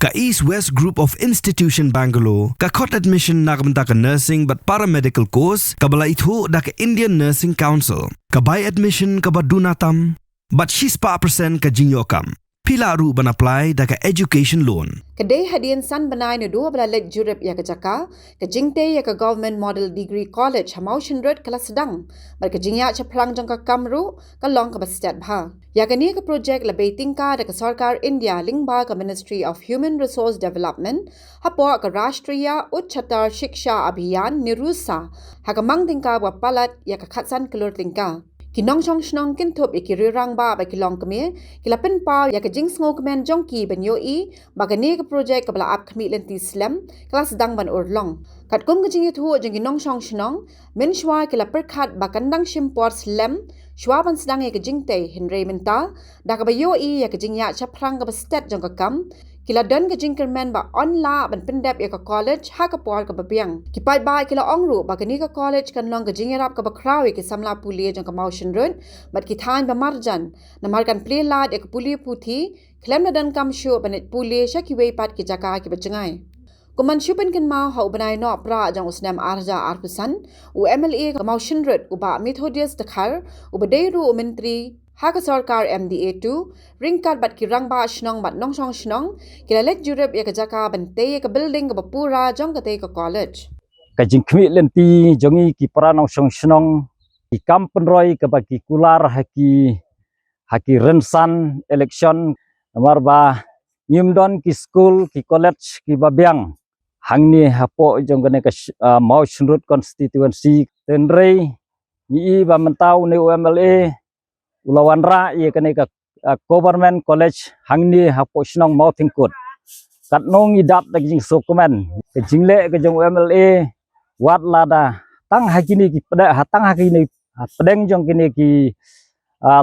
Ka East West Group of Institution Bangalore, ka khot admission na kabanta ka nursing but paramedical course, kabala itho da ka Indian Nursing Council. Ka buy admission ka badunatam, but she's pa percent ka jinyokam. Pila ru ban apply da ka education loan. Kadai hadian san banai no dua bala lek jurip ya kajaka, ka jingte ya ka Government Model Degree College hamau shinrut kala sedang, bar ka jingya chaplang jang ka kamru, ka long ka bastat bha. Ya ka ni ka project la baiting ka da ka Sarkar India lingba ka Ministry of Human Resource Development, hapo ka Rashtriya Uchchatar Shiksha Abhiyan Nirusa, ha ka mang tingka wa palat ya ka khatsan kelur tingka. Kinong chong shnong kintop ikirirang ba kilong kami kilapin pa ya ka jings ngo kemen jongki ban yoi bagani ka project kabla ap kami lenti slam kelas dang ban urlong kat kum ka jing thu jeng kinong chong shnong men shwa kilapir khat bakandang shimport slam shwa ban sedang ya ka jingte henry menta da ka ba yoi ya ka jing ya chaprang ka stat jong ka kam kila don ka jingkerman ba onla ban pendep ya ka college ha ka por ka babiang kipai ba kila ongru ba kani ka college kan long ka jingerap ka bakrawi ki samla pulie jong ka motion run bat ki than ba marjan na markan play lad ya ka pulie puthi klem na dan kam shu banet pulie sha ki wei pat ki jaka ki bajangai kuman shupen kan mau hau banai no pra jong usnam arja arpusan u MLA ka motion run u ba Methodius takhar u badairu menteri Haka Sarkar MDA2 ringkat bat kirang ba shnong bat nong shong shnong kilalek jurep ya kajaka bante ka building ka bapura jong kate ka college ka jingkmi lenti jongi ki paranong shong shnong ki kampenroy ka baki kular haki rensan election nomor ba nyimdon ki school ki college ki babiang hangni hapo jong kane ka mau shnrut constituency tenrei ni ba mentau ne UMLA Ulawan ra ye kane ka government college hangni hapo shnong mau thingkut kat nong idap da jing sokomen ke jingle ke jong MLA wat lada tang hakini ki pada hatang hakini pedeng jong kini ki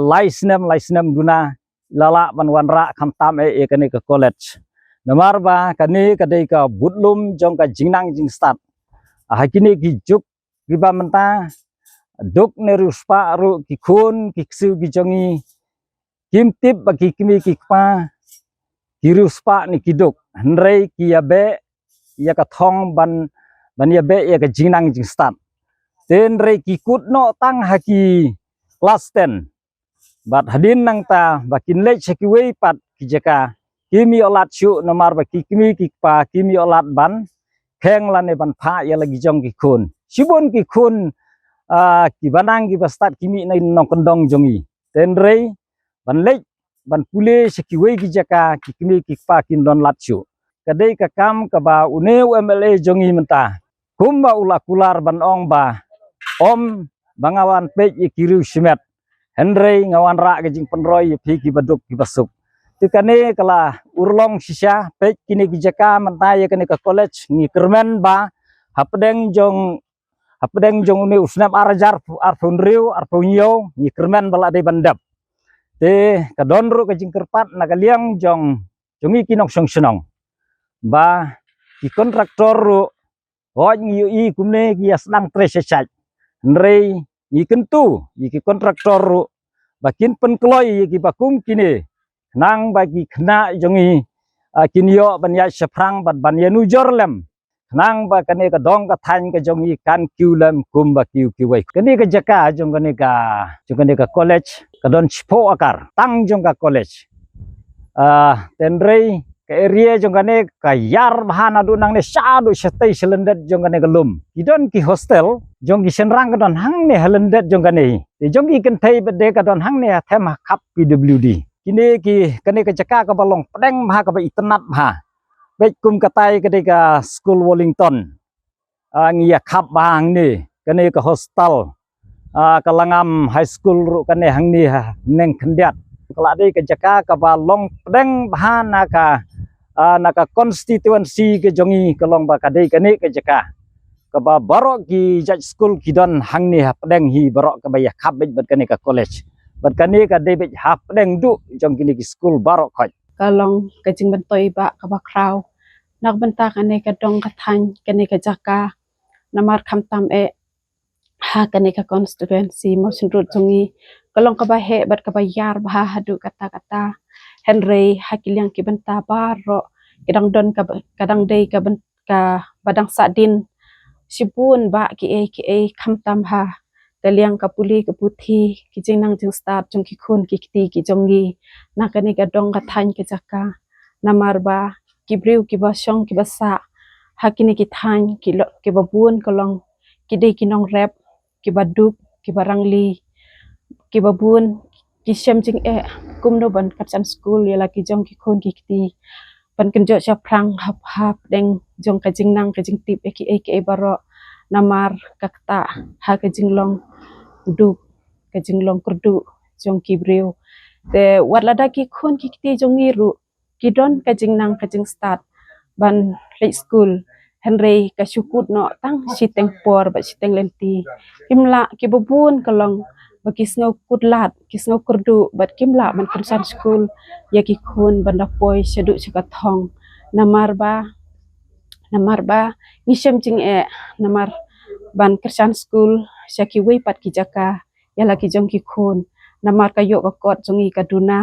license duna lala ban ra khamtam e kane ka college namar ba kani kadai ka butlum jong ka jingnang jing start hakini ki juk riba menta duk neruspa ru ki khun ki ksu ki jongi kimtip bagi kimi ki pa kiruspa ni kiduk hnrei ki yabe ya ka thong ban yabe ya ka jingnang jing start ten rei ki kut no tang haki class 10 bat hadin nang ta bakin le cheki wei pat ki jaka kimi olat chu nomar baki kimi ki pa kimi olat ban kheng lane ban pha ya lagi jong ki khun sibon ki khun ki banang ki bastat kimi nai nong kondong jongi ten rei ban lek ban pule seki wei ki jaka ki kimi ki pa kin don latchu kadai ka kam ka ba une UMLA jongi menta kumba ula kular ban ong ba om bangawan pe ye kiru simet henrei ngawan ra ke jing penroy ye phi ki baduk ki basuk tikane kala urlong sisa pe kini ki jaka menta ye kane ka college ngi kermen ba hapdeng jong ne usnam arajar arfunriu arpunyo ni kermen bala de bandap te kadonru ka jingkerpat nakaliang jongi kinok song senong ba ki kontraktor ru hoj ngi kumne ki asdang tresesaj nrei ni kentu ki kontraktor ru bakin penkloy ki bakum kini nang bagi kena jongi kinyo ban ya seprang bat ban ya nujor lem nang ba kane ka dong ka than ka jongi kan kiulam kumba kiu kiwai kane ka jaka jong kane ka college ka don chipo akar tang jong ka college tenrei ka area jong kane ka yar bahana du nang ne sadu setai selendet jong kane kalum idon ki hostel jong ki senrang ka don hang ne halendet jong kane te jong ki kentai bede ka don hang ne them khap PWD kini ki kane ka jaka ka balong pedeng bha ka ba itnat bha kum katai ketika school Wellington ngia khap bang ni kane ka hostel kalangam high school ru kane hang ni neng khendiat kalade ka jaka ka ba long pedeng bahana ka naka constituency ke jongi kalong ba kadai kane ka jaka ka ba barok ki judge school kidon hang ni pedeng hi barok ka ba ya khap bet kane ka college bet kane ka de bet ha pedeng du jong kini ki school barok khoj kalong ka jing bantoi ba ka ba kraw nak benta kane ka dong ka than kane ka jaka namar khamtam e ha kane ka constituency motion road jongi kalong ka ba he bat ka ba yar ba hadu kata henrei hakilyang ki benta baro kadang don kadang day ka badang sadin sibun ba ki e kham tam ha kaliang ka puli ka puthi ki jing nang jing start jong ki khun ki ti ki jongi na kani ka dong ka than ki jaka namar ba ki briu ki ba shong ki ba sa hakini ki than ki ba bun kolong ki de ki nong rap ki ba dup ki ba rangli ki ba bun ki shem jing kum no ban kachan school ya la ki jong ki khun ki ti pan kan jo cha prang hap deng jong ka jing nang ka jing tip ki baro namar kakta ha ka jing long du ka jing long kurdu jong ki briu te wat lada ki khun ki ti jong ni ru ki don ka jing nang ka jing start ban late school henry ka syukut no tang siteng por ba siteng lenti kimla ki bubun kalong bagi snow kudlat ki snow kurdu bat kimla ban kunsan school ya ki khun banda poi sedu chaka thong namar ba ni shem jing namar ban kersan school syaki wei pat ki jaka ya la ki jong ki khun namar ka yo ka kot jongi ka duna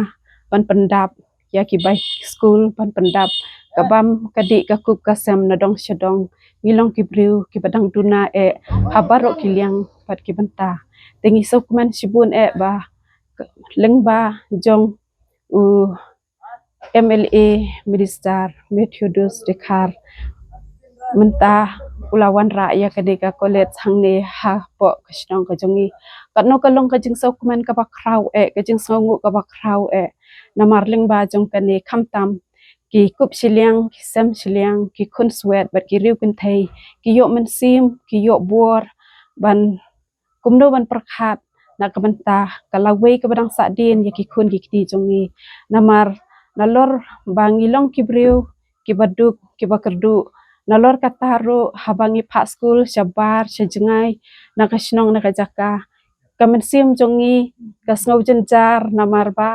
ban pendap ya ki bai school ban pendap ka bam ka di ka kup ka sem na dong shadong ngilong ki briu ki badang duna habaro ki liang pat ki banta tengi sokman sibun ba leng ba jong u MLA Minister Methodus Dekhar menta ulawan raya kadeka college hangne ha po kasnong ka jongi katno kalong ka jing sokman ka bakraw ka jing songu ka bakraw namarling ba jong kane khamtam ki kup siliang ki sem siliang ki khun swet bat ki riu kin thei ki yo man sim ki yo bor ban kumno ban prakhat na kabanta kalawe ka badang sa din ya ki khun ki ti jongi namar nalor bangilong ki briu ki baduk ki bakerdu nalor kataru habangi pak school syabar syajengai nakasnong nakajaka kamensim jongi kasngau jenjar namar ba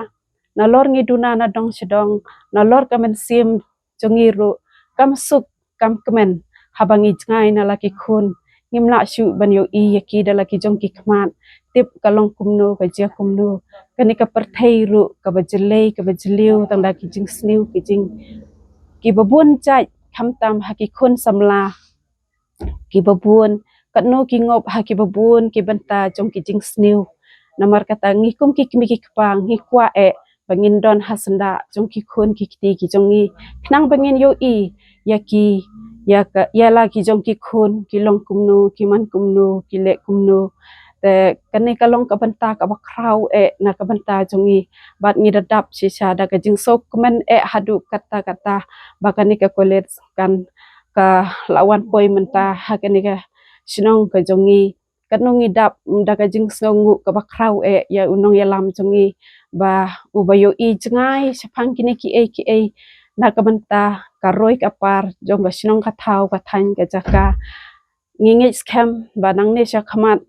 nalor ngiduna na dong sedong nalor kamensim jongi ru kamsuk kam kemen habangi jengai na laki khun ngimla syu banyo yaki dalaki jongki khmat tip kalong kumno kajia kumno kanika perthei ru ka bajelei ka bajeliu tang daki jing sniu ki jing ki babun chai khamtam haki khun samla ki babun katno ki ngop haki babun ki banta jongki jing sniu namar kata ngikum ki kimi ki kpang ngi kwa bangin don hasanda jongki khun ki ti ki jongi knang bangin yo yaki ya la ki jongki khun ki long kumno ki man kumno ki le kumno te kane kalong ka banta ka bakraw na ka banta jongi bat ngi dadap shisha da ka jing sok men hadu kata bakani ka college kan ka lawan poi menta hakani ka sinong ka jongi kanong idap da ka jing songu ka bakraw ya unong ya lam jongi ba ubayo jengai sapang kini ki na ka banta karoi kapar jong ga sinong ka thau ka than ka jaka ngingi scam banang ne sha khamat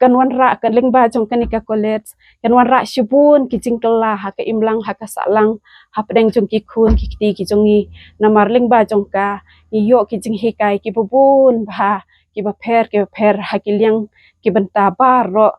kanwan ra kan lengba jong kanika college kanwan ra shibun ki jingkala ha ka imlang ha ka salang ha pedeng jong ki khun ki ti ki jongi namar lengba jong ka yo ki jing hikai ki bubun ba ki ba pher ha ki liang ki banta bar ro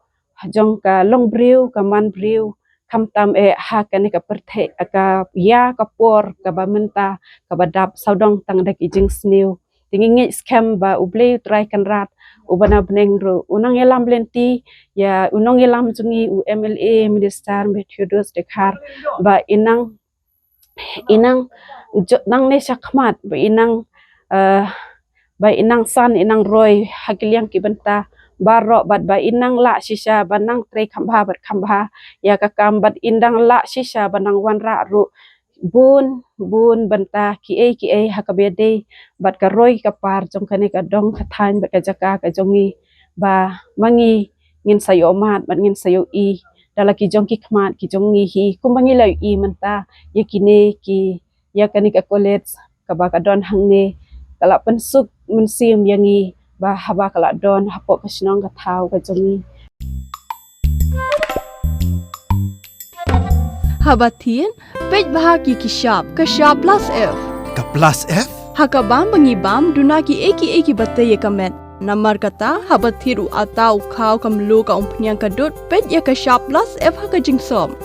jong ka long briu ka man briu khamtam ha kanika perthe ka ya ka por ka ba menta ka badap saudong tang dak ijing sniu tingi scam ba uble try kan rat ubana bneng ro unang elam lenti ya unong elam jungi u MLA Minister Methodus Dekhar ba inang nang ne sakmat ba inang san inang roy hakiliang ki benta baro bat ba inang la shisha banang tre khamba bat khamba ya ka kam bat indang la shisha banang wan ra ru bun banta ki hakabede bat ka roy ka par jong kane ka dong ka than bat ka jaka ka jongi ba mangi ngin sayo mat bat ngin sayo dalaki jong ki khmat ki jongi hi kumbangi lai menta yakine ki ya kane ka college ka ba ka don hangne kala pensuk mensim yangi ba haba kala don hapo kasnong ka thau ka jongi Habatin pej bahagi kishap kashap plus F Ka plus F? hakabam bangibam dunaki eki batay kamet namar kata habathiru atau khaw kamlu ka umpnyang kadut pej ya kashap plus F hakajingsom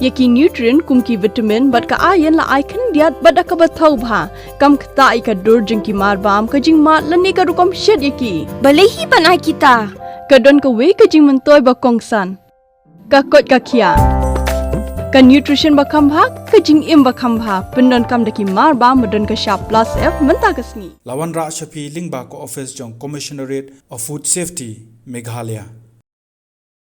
Yaki nutrient kumki vitamin bat ka iron la icon diat bat ka bathau bha kam khta I ka dur jing ki mar bam ka jing mat la ne ka rukom shed yaki Balehi banai kita. ka don ka we ka jing mentoy ba kongsan ka kot ka khia ka nutrition ba kham bha ka jing im ba kham bha pendon kam daki mar bam madon ka sharp plus f menta kasni Lawan Ra Shafi Lingba ko office jong Commissionerate of Food Safety Meghalaya